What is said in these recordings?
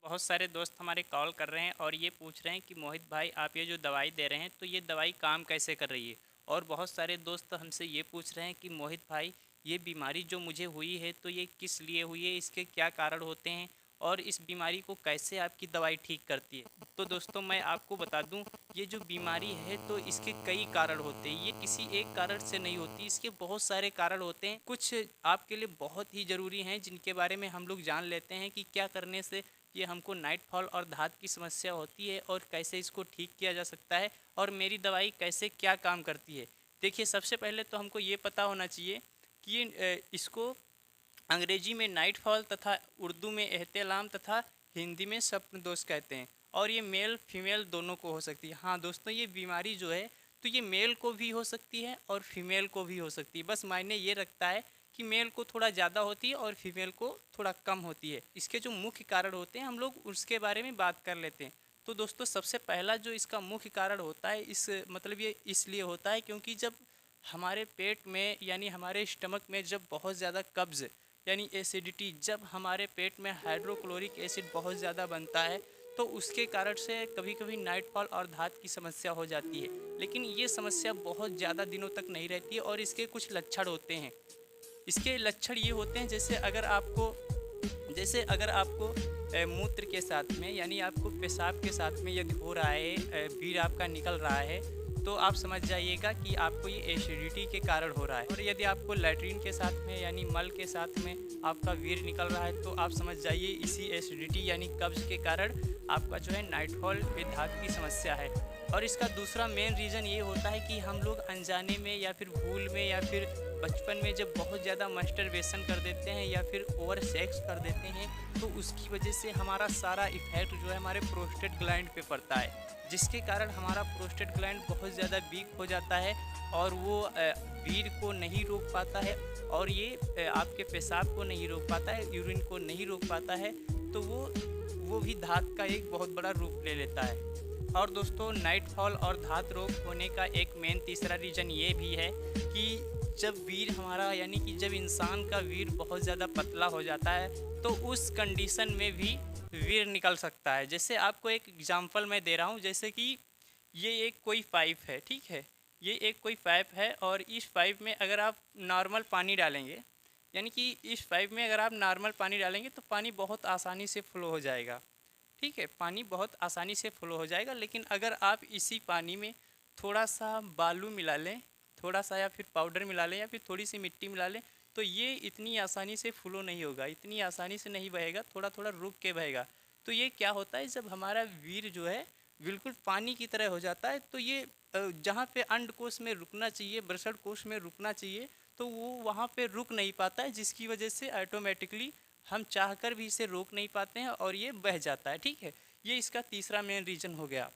बहुत सारे दोस्त हमारे कॉल कर रहे हैं और ये पूछ रहे हैं कि मोहित भाई आप ये जो दवाई दे रहे हैं तो ये दवाई काम कैसे कर रही है। और बहुत सारे दोस्त हमसे ये पूछ रहे हैं कि मोहित भाई ये बीमारी जो मुझे हुई है तो ये किस लिए हुई है, इसके क्या कारण होते हैं और इस बीमारी को कैसे आपकी दवाई ठीक करती है। तो दोस्तों मैं आपको बता दूं, ये जो बीमारी है तो इसके कई कारण होते हैं। ये किसी एक कारण से नहीं होती, इसके बहुत सारे कारण होते हैं। कुछ आपके लिए बहुत ही ज़रूरी हैं जिनके बारे में हम लोग जान लेते हैं कि क्या करने से ये हमको नाइट फॉल और धात की समस्या होती है और कैसे इसको ठीक किया जा सकता है और मेरी दवाई कैसे क्या काम करती है। देखिए, सबसे पहले तो हमको ये पता होना चाहिए कि इसको अंग्रेजी में नाइट फॉल तथा उर्दू में एहतिलाम तथा हिंदी में स्वप्न दोष कहते हैं। और ये मेल फीमेल दोनों को हो सकती है। हाँ दोस्तों, ये बीमारी जो है तो ये मेल को भी हो सकती है और फीमेल को भी हो सकती है। बस मायने ये रखता है कि मेल को थोड़ा ज़्यादा होती है और फीमेल को थोड़ा कम होती है। इसके जो मुख्य कारण होते हैं हम लोग उसके बारे में बात कर लेते हैं। तो दोस्तों सबसे पहला जो इसका मुख्य कारण होता है, इस मतलब ये इसलिए होता है क्योंकि जब हमारे पेट में यानी हमारे स्टमक में जब बहुत ज़्यादा कब्ज़ यानी एसिडिटी, जब हमारे पेट में हाइड्रोक्लोरिक एसिड बहुत ज़्यादा बनता है तो उसके कारण से कभी कभी नाइट फॉल और धात की समस्या हो जाती है। लेकिन ये समस्या बहुत ज़्यादा दिनों तक नहीं रहती है और इसके कुछ लक्षण होते हैं। इसके लक्षण ये होते हैं, जैसे अगर आपको मूत्र के साथ में यानी आपको पेशाब के साथ में यदि हो रहा है, बीर आपका निकल रहा है, तो आप समझ जाइएगा कि आपको ये एसिडिटी के कारण हो रहा है। और यदि आपको लैट्रिन के साथ में यानी मल के साथ में आपका वीर निकल रहा है तो आप समझ जाइए इसी एसिडिटी यानी कब्ज़ के कारण आपका जो है नाइट फॉल पे धात की समस्या है। और इसका दूसरा मेन रीज़न ये होता है कि हम लोग अनजाने में या फिर भूल में या फिर बचपन में जब बहुत ज़्यादा मास्टरबेशन कर देते हैं या फिर ओवर सेक्स कर देते हैं तो उसकी वजह से हमारा सारा इफेक्ट जो है हमारे प्रोस्टेट ग्लैंड पे पड़ता है, जिसके कारण हमारा प्रोस्टेट ग्लैंड बहुत ज़्यादा वीक हो जाता है और वो वीर को नहीं रोक पाता है और ये आपके पेशाब को नहीं रोक पाता है, यूरिन को नहीं रोक पाता है, तो वो भी धात का एक बहुत बड़ा रूप ले लेता है। और दोस्तों नाइट फॉल और धात रोग होने का एक मेन तीसरा रीज़न ये भी है कि जब वीर हमारा यानी कि जब इंसान का वीर बहुत ज़्यादा पतला हो जाता है तो उस कंडीशन में भी वीर निकल सकता है। जैसे आपको एक एग्जांपल मैं दे रहा हूँ, जैसे कि ये एक कोई पाइप है, ठीक है, ये एक कोई पाइप है और इस पाइप में अगर आप नॉर्मल पानी डालेंगे यानी कि इस पाइप में अगर आप नॉर्मल पानी डालेंगे तो पानी बहुत आसानी से फ्लो हो जाएगा, ठीक है, पानी बहुत आसानी से फ्लो हो जाएगा। लेकिन अगर आप इसी पानी में थोड़ा सा बालू मिला लें, थोड़ा सा या फिर पाउडर मिला लें या फिर थोड़ी सी मिट्टी मिला लें तो ये इतनी आसानी से फ्लो नहीं होगा, इतनी आसानी से नहीं बहेगा, थोड़ा थोड़ा रुक के बहेगा। तो ये क्या होता है, जब हमारा वीर जो है बिल्कुल पानी की तरह हो जाता है तो ये जहाँ पे अंडकोश में रुकना चाहिए, वृषण कोश में रुकना चाहिए, तो वो वहाँ पे रुक नहीं पाता है, जिसकी वजह से ऑटोमेटिकली हम चाहकर भी इसे रोक नहीं पाते हैं और ये बह जाता है, ठीक है। ये इसका तीसरा मेन रीज़न हो गया।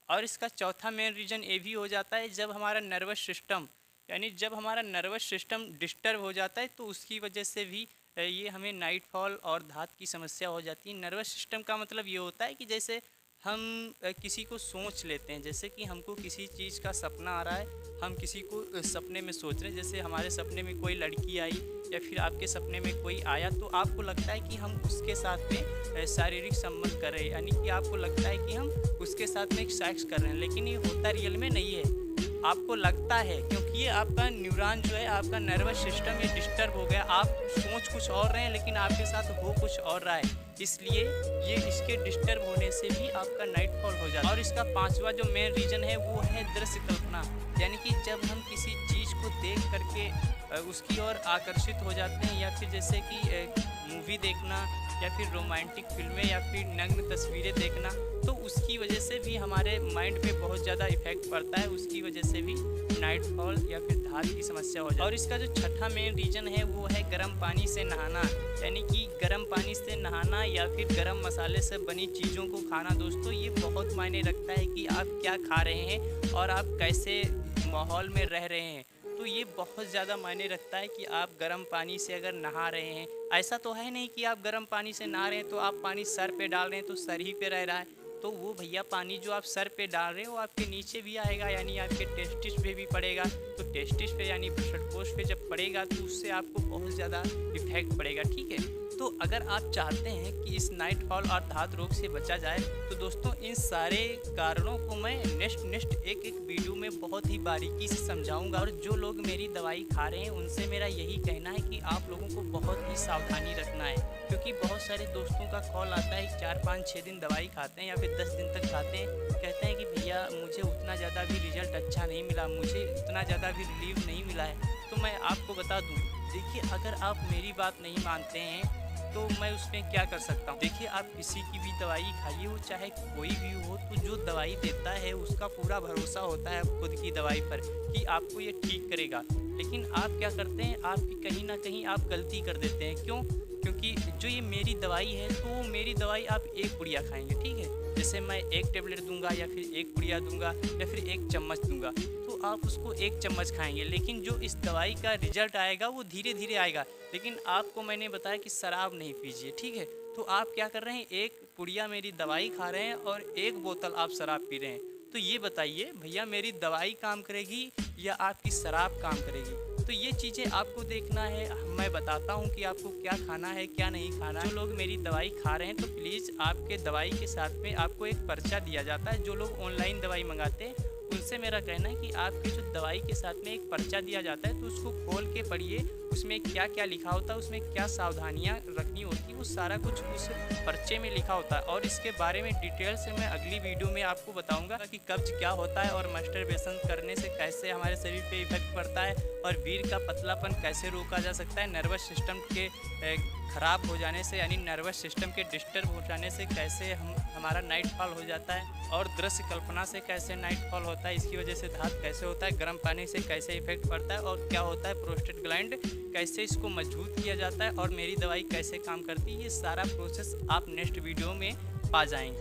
और इसका चौथा मेन रीज़न ये भी हो जाता है, जब हमारा नर्वस सिस्टम यानी जब हमारा नर्वस सिस्टम डिस्टर्ब हो जाता है तो उसकी वजह से भी ये हमें नाइट फॉल और धात की समस्या हो जाती है। नर्वस सिस्टम का मतलब ये होता है कि जैसे हम किसी को सोच लेते हैं, जैसे कि हमको किसी चीज़ का सपना आ रहा है, हम किसी को सपने में सोच रहे हैं, जैसे हमारे सपने में कोई लड़की आई या फिर आपके सपने में कोई आया तो आपको लगता है कि हम उसके साथ में शारीरिक संबंध कर रहे हैं, यानी कि आपको लगता है कि हम उसके साथ में एक सेक्स कर रहे हैं, लेकिन ये होता रियल में नहीं है। आपको लगता है क्योंकि ये आपका न्यूरॉन जो है, आपका नर्वस सिस्टम ये डिस्टर्ब हो गया, आप सोच कुछ और रहे हैं लेकिन आपके साथ हो कुछ और रहा है, इसलिए ये इसके डिस्टर्ब होने से भी आपका नाइट फॉल हो जाता है। और इसका पांचवा जो मेन रीज़न है वो है दृश्य कल्पना, यानी कि जब हम किसी चीज़ को देख करके उसकी ओर आकर्षित हो जाते हैं या फिर जैसे कि मूवी देखना या फिर रोमांटिक फिल्में या फिर नग्न तस्वीरें देखना, तो उसकी वजह से भी हमारे माइंड पे बहुत ज़्यादा इफेक्ट पड़ता है, उसकी वजह से भी नाइट फॉल या फिर धात की समस्या हो जाती है। और इसका जो छठा मेन रीज़न है वो है गर्म पानी से नहाना, यानी कि गर्म पानी से नहाना या फिर गर्म मसाले से बनी चीज़ों को खाना। दोस्तों ये बहुत मायने रखता है कि आप क्या खा रहे हैं और आप कैसे माहौल में रह रहे हैं, तो ये बहुत ज़्यादा मायने रखता है कि आप गर्म पानी से अगर नहा रहे हैं। ऐसा तो है नहीं कि आप गर्म पानी से नहा रहे हैं तो आप पानी सर पे डाल रहे हैं तो सर ही पे रह रहा है, तो वो भैया पानी जो आप सर पे डाल रहे हैं वो आपके नीचे भी आएगा, यानी आपके टेस्टिस पे भी पड़ेगा, तो टेस्टिस पे यानी वृषणकोश पे जब पड़ेगा तो उससे आपको बहुत ज़्यादा इफेक्ट पड़ेगा, ठीक है। तो अगर आप चाहते हैं कि इस नाइट फॉल और धात रोग से बचा जाए तो दोस्तों इन सारे कारणों को मैं नेक्स्ट एक एक वीडियो में बहुत ही बारीकी से समझाऊंगा। और जो लोग मेरी दवाई खा रहे हैं उनसे मेरा यही कहना है कि आप लोगों को बहुत ही सावधानी रखना है, क्योंकि बहुत सारे दोस्तों का कॉल आता है 4-5-6 दिन दवाई खाते हैं या फिर 10 दिन तक खाते हैं, कहते हैं कि भैया मुझे उतना ज़्यादा भी रिजल्ट अच्छा नहीं मिला, मुझे उतना ज़्यादा भी रिलीफ नहीं मिला है। तो मैं आपको बता दूं, देखिए अगर आप मेरी बात नहीं मानते हैं तो मैं उसमें क्या कर सकता हूँ। देखिए आप किसी की भी दवाई खाइए, वो चाहे कोई भी हो, तो जो दवाई देता है उसका पूरा भरोसा होता है खुद की दवाई पर कि आपको ये ठीक करेगा। लेकिन आप क्या करते हैं, आप कहीं ना कहीं आप गलती कर देते हैं। क्यों? क्योंकि जो ये मेरी दवाई है तो मेरी दवाई आप एक पुड़िया खाएंगे, ठीक है, जैसे मैं एक टेबलेट दूंगा या फिर एक पुड़िया दूंगा या फिर एक चम्मच दूंगा, तो आप उसको एक चम्मच खाएंगे। लेकिन जो इस दवाई का रिजल्ट आएगा वो धीरे धीरे आएगा। लेकिन आपको मैंने बताया कि शराब नहीं पीजिए, ठीक है, तो आप क्या कर रहे हैं, एक पुड़िया मेरी दवाई खा रहे हैं और एक बोतल आप शराब पी रहे हैं। तो ये बताइए भैया मेरी दवाई काम करेगी या आपकी शराब काम करेगी? तो ये चीज़ें आपको देखना है। मैं बताता हूँ कि आपको क्या खाना है क्या नहीं खाना। जो लोग मेरी दवाई खा रहे हैं तो प्लीज़ आपके दवाई के साथ में आपको एक पर्चा दिया जाता है। जो लोग ऑनलाइन दवाई मंगाते हैं उनसे मेरा कहना है कि आपके जो दवाई के साथ में एक पर्चा दिया जाता है तो उसको खोल के पढ़िए, उसमें क्या क्या लिखा होता है, उसमें क्या सावधानियां रखनी होती है, वो सारा कुछ उस पर्चे में लिखा होता है। और इसके बारे में डिटेल से मैं अगली वीडियो में आपको बताऊंगा कि कब्ज क्या होता है और मास्टरबेशन करने से कैसे हमारे शरीर पे इफेक्ट पड़ता है और वीर का पतलापन कैसे रोका जा सकता है, नर्वस सिस्टम के ख़राब हो जाने से यानी नर्वस सिस्टम के डिस्टर्ब हो जाने से कैसे हमारा नाइट फॉल हो जाता है, और दृश्य कल्पना से कैसे नाइट फॉल होता है, इसकी वजह से धात कैसे होता है, गर्म पानी से कैसे इफेक्ट पड़ता है, और क्या होता है प्रोस्टेट ग्लैंड, कैसे इसको मजबूत किया जाता है, और मेरी दवाई कैसे काम करती है। ये सारा प्रोसेस आप नेक्स्ट वीडियो में पा जाएंगे।